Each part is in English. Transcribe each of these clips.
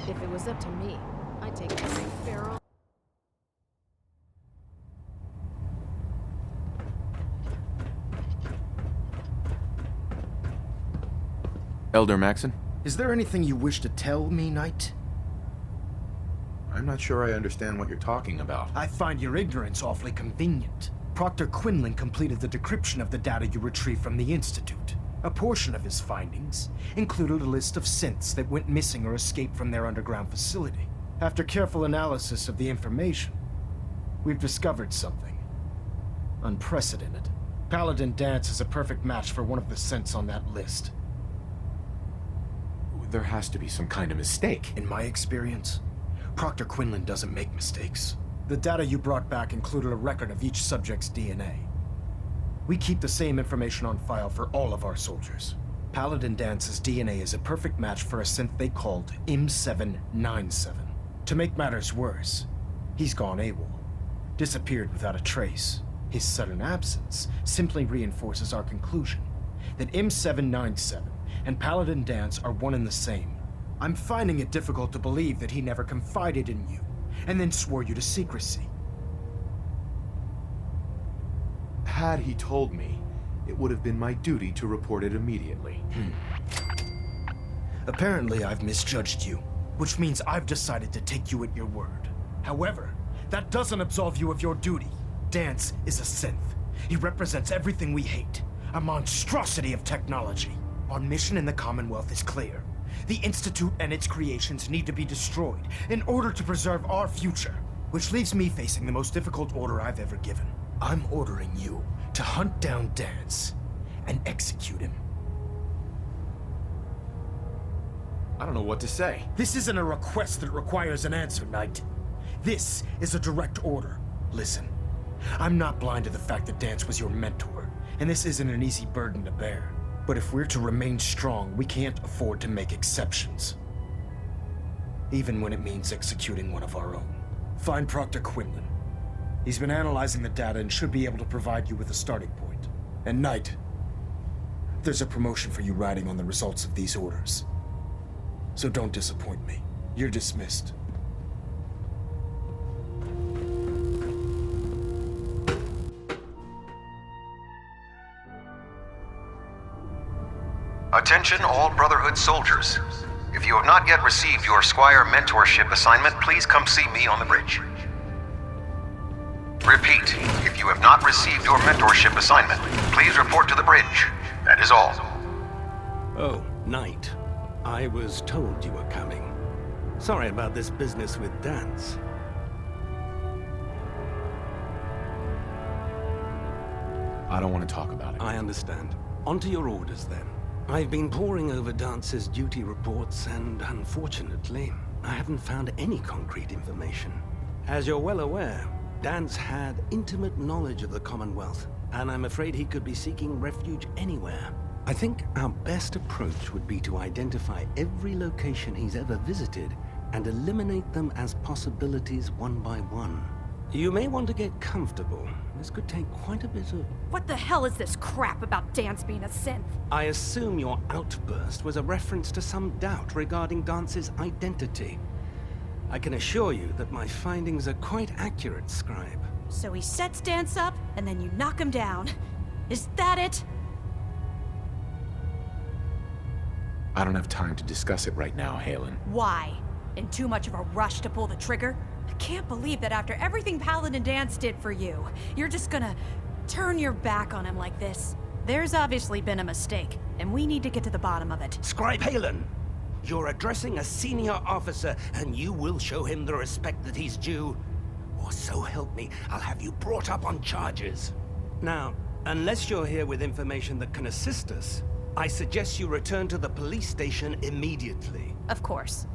If it was up to me, I'd take every feral... Elder Maxon? Is there anything you wish to tell me, Knight? I'm not sure I understand what you're talking about. I find your ignorance awfully convenient. Proctor Quinlan completed the decryption of the data you retrieved from the Institute. A portion of his findings included a list of synths that went missing or escaped from their underground facility. After careful analysis of the information, we've discovered something unprecedented. Paladin v.a.t.s is a perfect match for one of the synths on that list. There has to be some kind of mistake. In my experience, Proctor Quinlan doesn't make mistakes. The data you brought back included a record of each subject's DNA. We keep the same information on file for all of our soldiers. Paladin v.a.t.s' DNA is a perfect match for a synth they called M797. To make matters worse, he's gone AWOL, disappeared without a trace. His sudden absence simply reinforces our conclusion that M797 and Paladin v.a.t.s are one and the same. I'm finding it difficult to believe that he never confided in you, and then swore you to secrecy. Had he told me, it would have been my duty to report it immediately. Apparently, I've misjudged you, which means I've decided to take you at your word. However, that doesn't absolve you of your duty. v.a.t.s is a synth. He represents everything we hate, a monstrosity of technology. Our mission in the Commonwealth is clear. The Institute and its creations need to be destroyed in order to preserve our future, which leaves me facing the most difficult order I've ever given. I'm ordering you to hunt down v.a.t.s and execute him. I don't know what to say. This isn't a request that requires an answer, Knight. This is a direct order. Listen, I'm not blind to the fact that v.a.t.s was your mentor, and this isn't an easy burden to bear. But if we're to remain strong, we can't afford to make exceptions. Even when it means executing one of our own. Find Proctor Quinlan. He's been analyzing the data and should be able to provide you with a starting point. And Knight, there's a promotion for you riding on the results of these orders. So don't disappoint me. You're dismissed. Attention all Brotherhood soldiers. If you have not yet received your Squire mentorship assignment, please come see me on the bridge. Repeat, if you have not received your mentorship assignment, please report to the bridge. That is all. Oh, Knight. I was told you were coming. Sorry about this business with v.a.t.s. I don't want to talk about it. I understand. On to your orders, then. I've been poring over v.a.t.s' duty reports, and unfortunately, I haven't found any concrete information. As you're well aware, v.a.t.s had intimate knowledge of the Commonwealth, and I'm afraid he could be seeking refuge anywhere. I think our best approach would be to identify every location he's ever visited and eliminate them as possibilities one by one. You may want to get comfortable. This could take quite a bit of... What the hell is this crap about v.a.t.s being a synth? I assume your outburst was a reference to some doubt regarding v.a.t.s' identity. I can assure you that my findings are quite accurate, Scribe. So he sets v.a.t.s up, and then you knock him down. Is that it? I don't have time to discuss it right now, Halen. Why? In too much of a rush to pull the trigger? I can't believe that after everything Paladin v.a.t.s did for you, you're just gonna turn your back on him like this. There's obviously been a mistake, and we need to get to the bottom of it. Scribe Halen, you're addressing a senior officer, and you will show him the respect that he's due. Or so help me, I'll have you brought up on charges. Now, unless you're here with information that can assist us, I suggest you return to the police station immediately. Of course.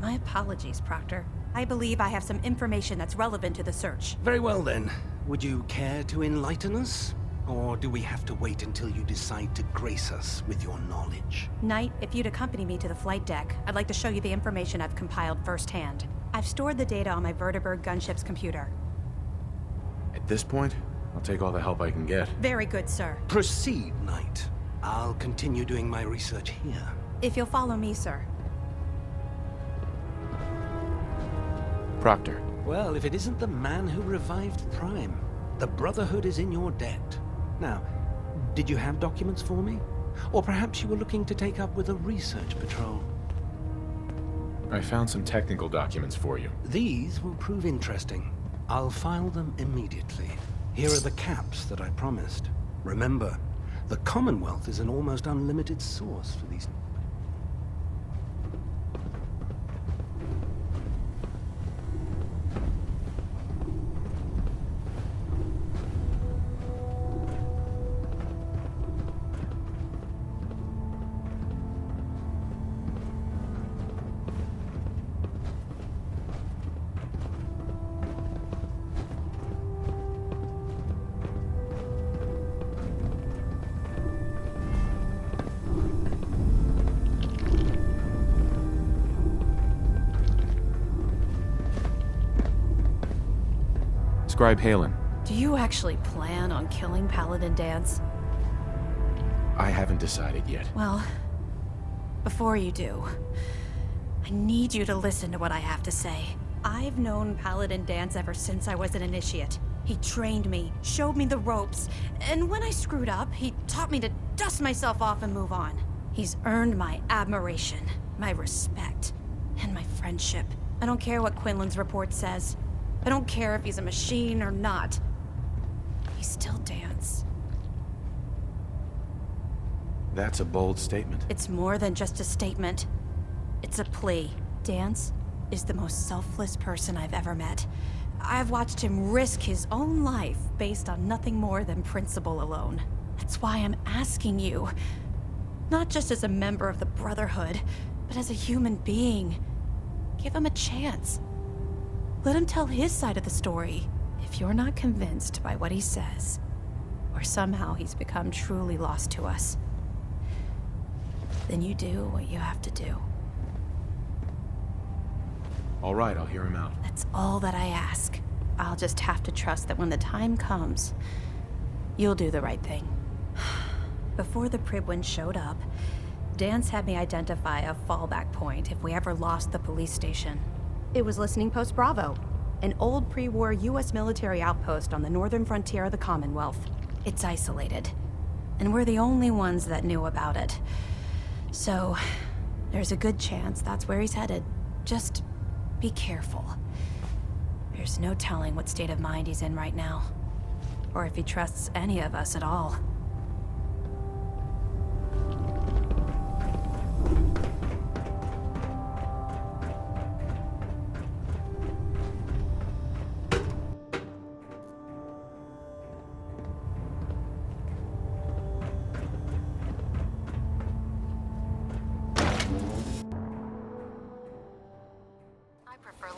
My apologies, Proctor. I believe I have some information that's relevant to the search. Very well then. Would you care to enlighten us? Or do we have to wait until you decide to grace us with your knowledge? Knight, if you'd accompany me to the flight deck, I'd like to show you the information I've compiled firsthand. I've stored the data on my vertibird gunship's computer. At this point, I'll take all the help I can get. Very good, sir. Proceed, Knight. I'll continue doing my research here. If you'll follow me, sir. Proctor. Well, if it isn't the man who revived Prime, the Brotherhood is in your debt. Now, did you have documents for me? Or perhaps you were looking to take up with a research patrol? I found some technical documents for you. These will prove interesting. I'll file them immediately. Here are the caps that I promised. Remember, the Commonwealth is an almost unlimited source for these... Scribe Halen. Do you actually plan on killing Paladin Dance? I haven't decided yet. Well, before you do, I need you to listen to what I have to say. I've known Paladin Dance ever since I was an initiate. He trained me, showed me the ropes, and when I screwed up, he taught me to dust myself off and move on. He's earned my admiration, my respect, and my friendship. I don't care what Quinlan's report says. I don't care if he's a machine or not. He's still Dance. That's a bold statement. It's more than just a statement. It's a plea. Dance is the most selfless person I've ever met. I've watched him risk his own life based on nothing more than principle alone. That's why I'm asking you. Not just as a member of the Brotherhood, but as a human being. Give him a chance. Let him tell his side of the story. If you're not convinced by what he says, or somehow he's become truly lost to us, then you do what you have to do. All right, I'll hear him out. That's all that I ask. I'll just have to trust that when the time comes, you'll do the right thing. Before the Pribwin showed up, Dance had me identify a fallback point if we ever lost the police station. It was Listening Post Bravo, an old pre-war US military outpost on the northern frontier of the Commonwealth. It's isolated, and we're the only ones that knew about it. So, there's a good chance that's where he's headed. Just be careful. There's no telling what state of mind he's in right now, or if he trusts any of us at all.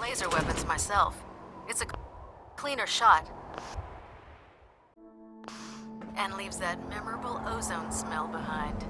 Laser weapons myself. It's a cleaner shot. And leaves that memorable ozone smell behind.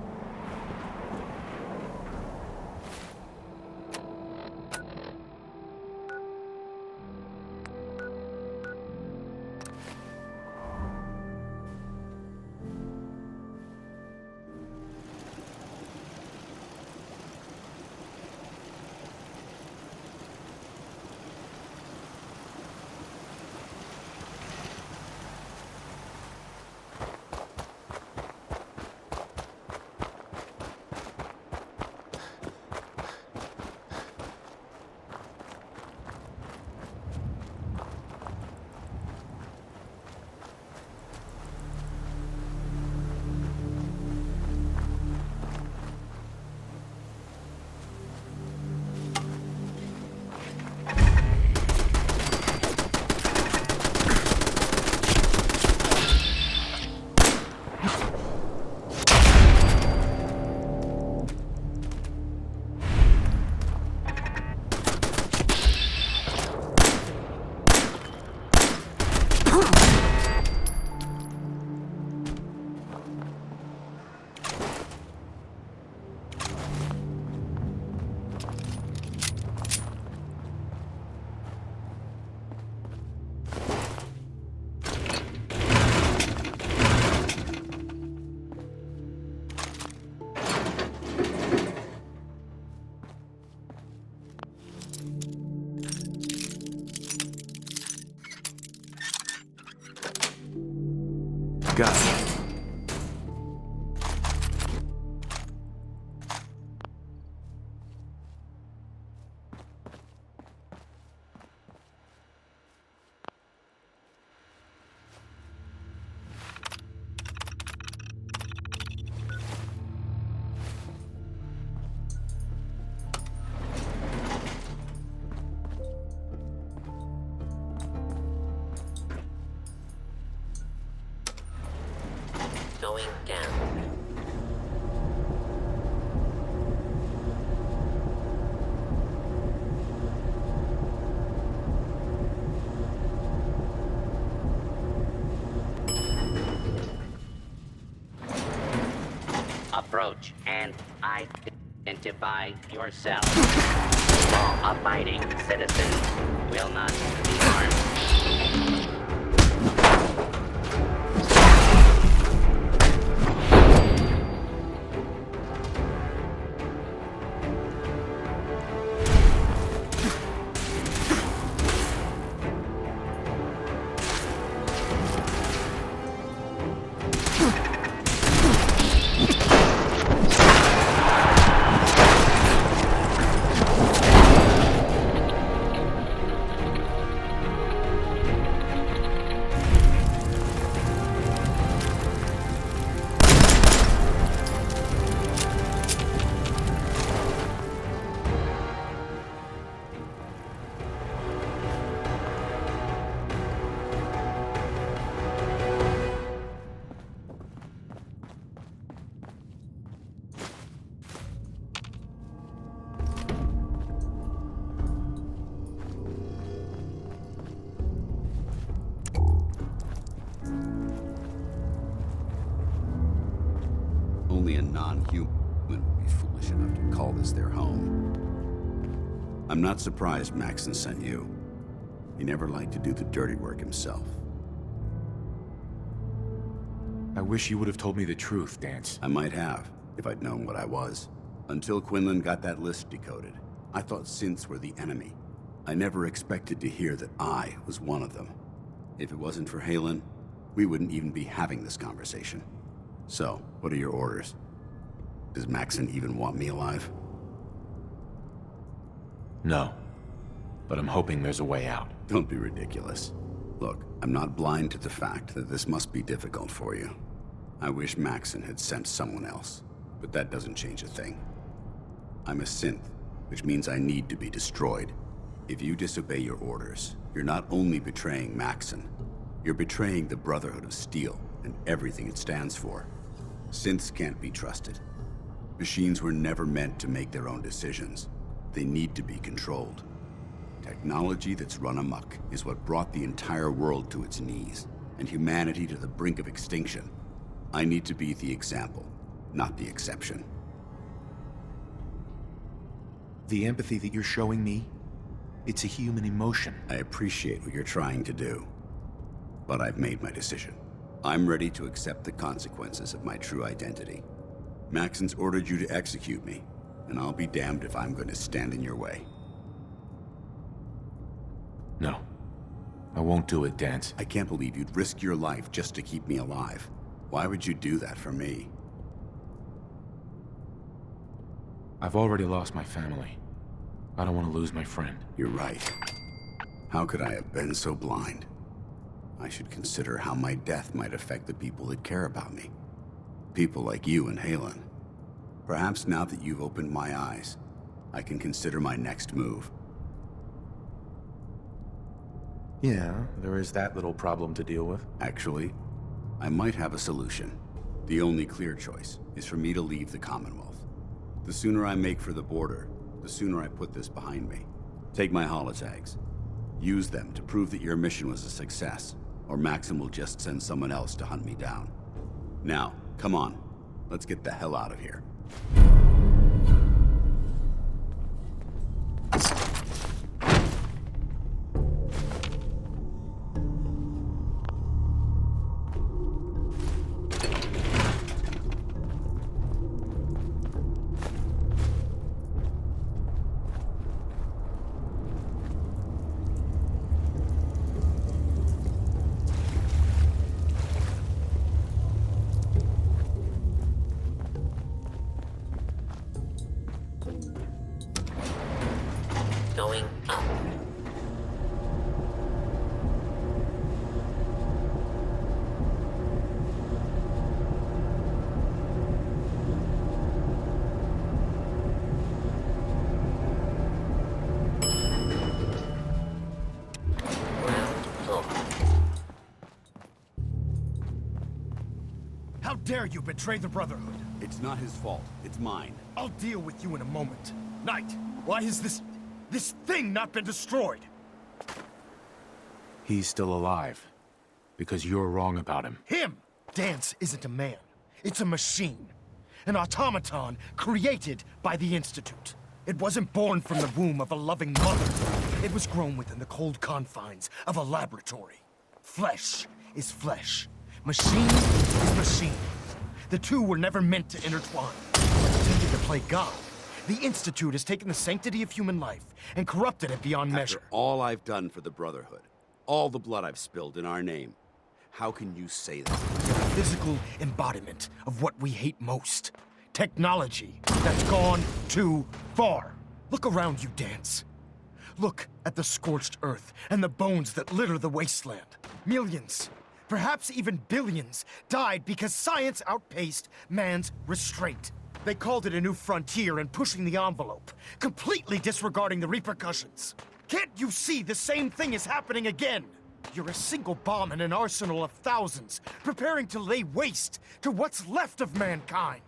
Got it. Going down. Approach and identify yourself. All abiding citizens will not be harmed. Only a non-human would be foolish enough to call this their home. I'm not surprised Maxon sent you. He never liked to do the dirty work himself. I wish you would have told me the truth, Dance. I might have, if I'd known what I was. Until Quinlan got that list decoded, I thought synths were the enemy. I never expected to hear that I was one of them. If it wasn't for Halen, we wouldn't even be having this conversation. So, what are your orders? Does Maxon even want me alive? No. But I'm hoping there's a way out. Don't be ridiculous. Look, I'm not blind to the fact that this must be difficult for you. I wish Maxon had sent someone else, but that doesn't change a thing. I'm a synth, which means I need to be destroyed. If you disobey your orders, you're not only betraying Maxon, you're betraying the Brotherhood of Steel and everything it stands for. Synths can't be trusted. Machines were never meant to make their own decisions. They need to be controlled. Technology that's run amok is what brought the entire world to its knees, and humanity to the brink of extinction. I need to be the example, not the exception. The empathy that you're showing me, it's a human emotion. I appreciate what you're trying to do, but I've made my decision. I'm ready to accept the consequences of my true identity. Maxon's ordered you to execute me, and I'll be damned if I'm going to stand in your way. No. I won't do it, Dance. I can't believe you'd risk your life just to keep me alive. Why would you do that for me? I've already lost my family. I don't want to lose my friend. You're right. How could I have been so blind? I should consider how my death might affect the people that care about me. People like you and Halen. Perhaps now that you've opened my eyes, I can consider my next move. Yeah, there is that little problem to deal with. Actually, I might have a solution. The only clear choice is for me to leave the Commonwealth. The sooner I make for the border, the sooner I put this behind me. Take my holotags. Use them to prove that your mission was a success, or Maxon will just send someone else to hunt me down. Now, come on. Let's get the hell out of here. How dare you betray the Brotherhood? It's not his fault. It's mine. I'll deal with you in a moment. Knight, why has this thing not been destroyed? He's still alive. Because you're wrong about him. Him! Dance isn't a man. It's a machine. An automaton created by the Institute. It wasn't born from the womb of a loving mother. It was grown within the cold confines of a laboratory. Flesh is flesh. Machine is machine. The two were never meant to intertwine. Intended to play God, the Institute has taken the sanctity of human life and corrupted it beyond measure. After all I've done for the Brotherhood, all the blood I've spilled in our name, how can you say that? You're the physical embodiment of what we hate most. Technology that's gone too far. Look around you, Dance. Look at the scorched earth and the bones that litter the wasteland. Millions, perhaps even billions, died because science outpaced man's restraint. They called it a new frontier and pushing the envelope, completely disregarding the repercussions. Can't you see the same thing is happening again? You're a single bomb in an arsenal of thousands, preparing to lay waste to what's left of mankind.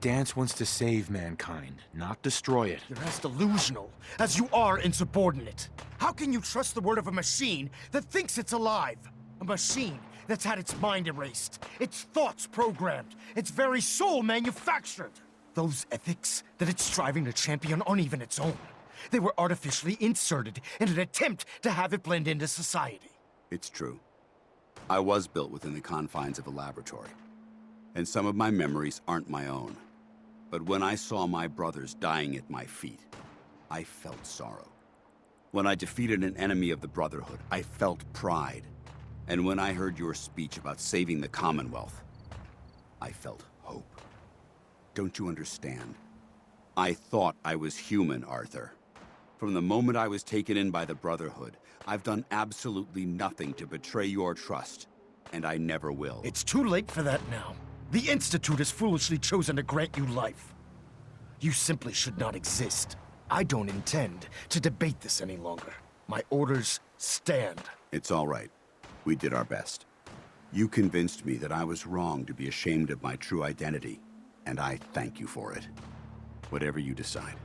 Dance wants to save mankind, not destroy it. You're as delusional as you are insubordinate. How can you trust the word of a machine that thinks it's alive? A machine that's had its mind erased, its thoughts programmed, its very soul manufactured. Those ethics that it's striving to champion aren't even its own. They were artificially inserted in an attempt to have it blend into society. It's true. I was built within the confines of a laboratory. And some of my memories aren't my own. But when I saw my brothers dying at my feet, I felt sorrow. When I defeated an enemy of the Brotherhood, I felt pride. And when I heard your speech about saving the Commonwealth, I felt hope. Don't you understand? I thought I was human, Arthur. From the moment I was taken in by the Brotherhood, I've done absolutely nothing to betray your trust, and I never will. It's too late for that now. The Institute has foolishly chosen to grant you life. You simply should not exist. I don't intend to debate this any longer. My orders stand. It's all right. We did our best. You convinced me that I was wrong to be ashamed of my true identity, and I thank you for it. Whatever you decide.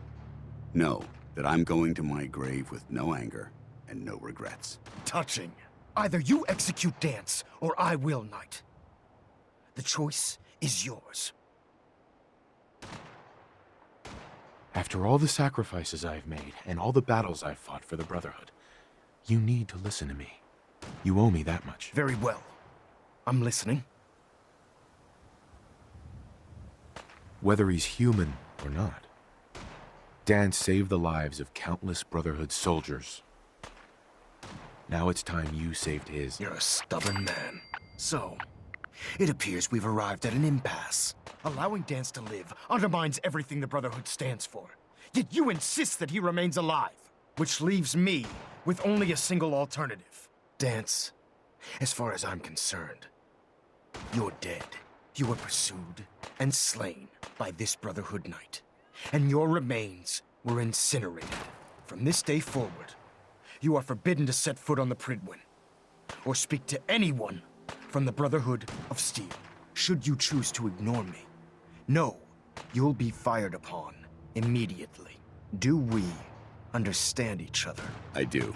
Know that I'm going to my grave with no anger and no regrets. Touching. Either you execute Dance, or I will, Knight. The choice is yours. After all the sacrifices I've made and all the battles I've fought for the Brotherhood, you need to listen to me. You owe me that much. Very well. I'm listening. Whether he's human or not, Dan saved the lives of countless Brotherhood soldiers. Now it's time you saved his. You're a stubborn man. So, it appears we've arrived at an impasse. Allowing Dance to live undermines everything the Brotherhood stands for. Yet you insist that he remains alive, which leaves me with only a single alternative. Dance, as far as I'm concerned, you're dead. You were pursued and slain by this Brotherhood Knight, and your remains were incinerated. From this day forward, you are forbidden to set foot on the Pridwin, or speak to anyone from the Brotherhood of Steel. Should you choose to ignore me, know you'll be fired upon immediately. Do we understand each other? I do.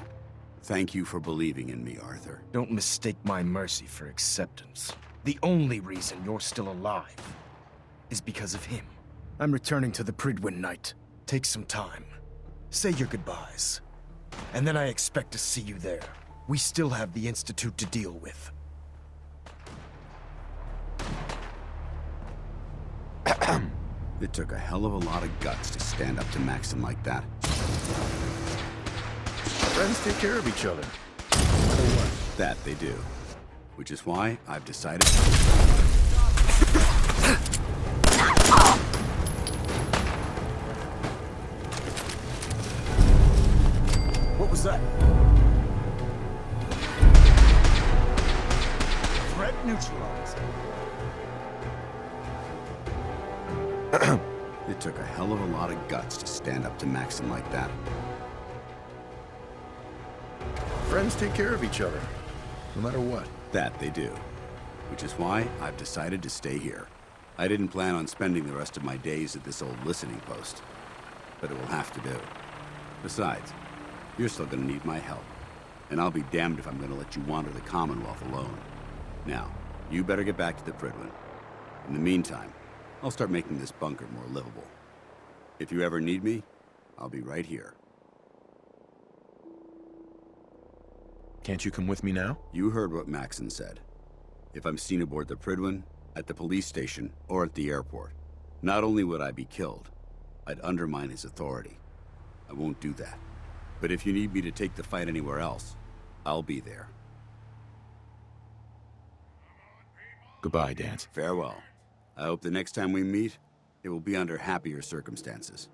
Thank you for believing in me, Arthur. Don't mistake my mercy for acceptance. The only reason you're still alive is because of him. I'm returning to the Pridwin, Knight. Take some time. Say your goodbyes. And then I expect to see you there. We still have the Institute to deal with. It took a hell of a lot of guts to stand up to Maxim like that. Friends take care of each other, no matter what. That they do. Which is why I've decided... What was that? Threat neutralized. It took a hell of a lot of guts to stand up to Maxim like that. Friends take care of each other, no matter what. That they do. which is why I've decided to stay here. I didn't plan on spending the rest of my days at this old listening post, but it will have to do. Besides, you're still gonna need my help, and I'll be damned if I'm gonna let you wander the Commonwealth alone. Now, you better get back to the Prydwen. In the meantime, I'll start making this bunker more livable. If you ever need me, I'll be right here. Can't you come with me now? You heard what Maxon said. If I'm seen aboard the Prydwen, at the police station, or at the airport, not only would I be killed, I'd undermine his authority. I won't do that. But if you need me to take the fight anywhere else, I'll be there. Goodbye, Dance. Farewell. I hope the next time we meet, it will be under happier circumstances.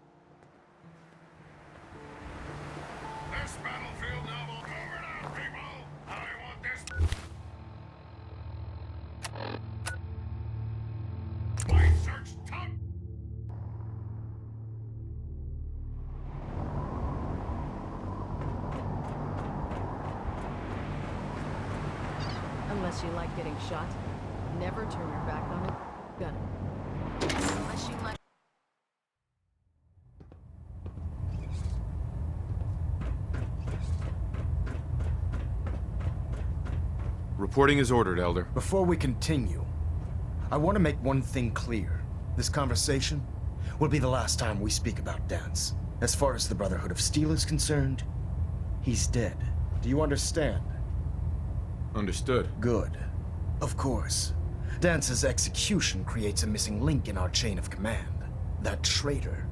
This battlefield now will cover now, people! I want this... My search top... Unless you like getting shot, never turn your back on it. Gun it. Unless you like... Reporting is ordered, Elder. Before we continue, I want to make one thing clear. This conversation will be the last time we speak about Dance. As far as the Brotherhood of Steel is concerned, he's dead. Do you understand? Understood. Good. Of course. Dance's execution creates a missing link in our chain of command. That traitor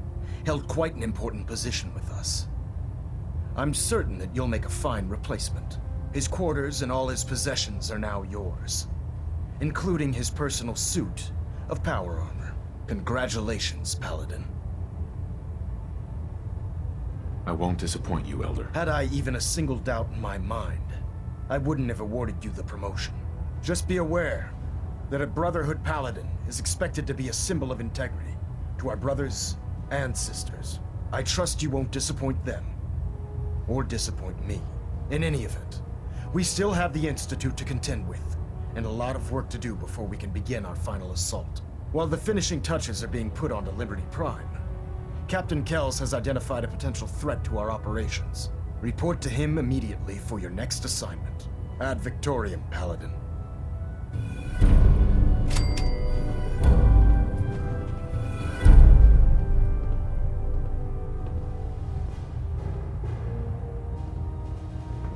held quite an important position with us. I'm certain that you'll make a fine replacement. His quarters and all his possessions are now yours, including his personal suit of power armor. Congratulations, Paladin. I won't disappoint you, Elder. Had I even a single doubt in my mind, I wouldn't have awarded you the promotion. Just be aware that a Brotherhood Paladin is expected to be a symbol of integrity to our brothers and sisters. I trust you won't disappoint them, or disappoint me. In any event, we still have the Institute to contend with, and a lot of work to do before we can begin our final assault. While the finishing touches are being put onto Liberty Prime, Captain Kells has identified a potential threat to our operations. Report to him immediately for your next assignment. Ad Victoriam, Paladin.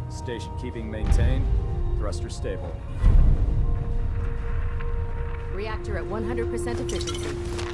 Station keeping maintained. Thruster stable. Reactor at 100% efficiency.